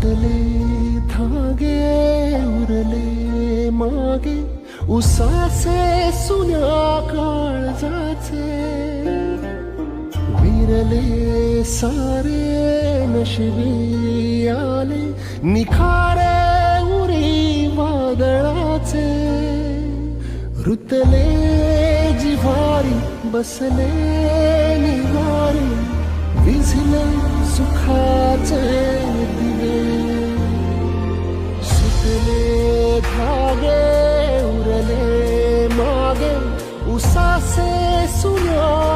सुटले धागे उरले मागे उसासे सुन्या काळजाचे विरले सारे नशिबी आले निखारे उरी वादळाचे रुतले जिव्हारी बसले निवारी विझले सुखाचे दिवे सुटले धागे उरले मागे उसासे सुन्या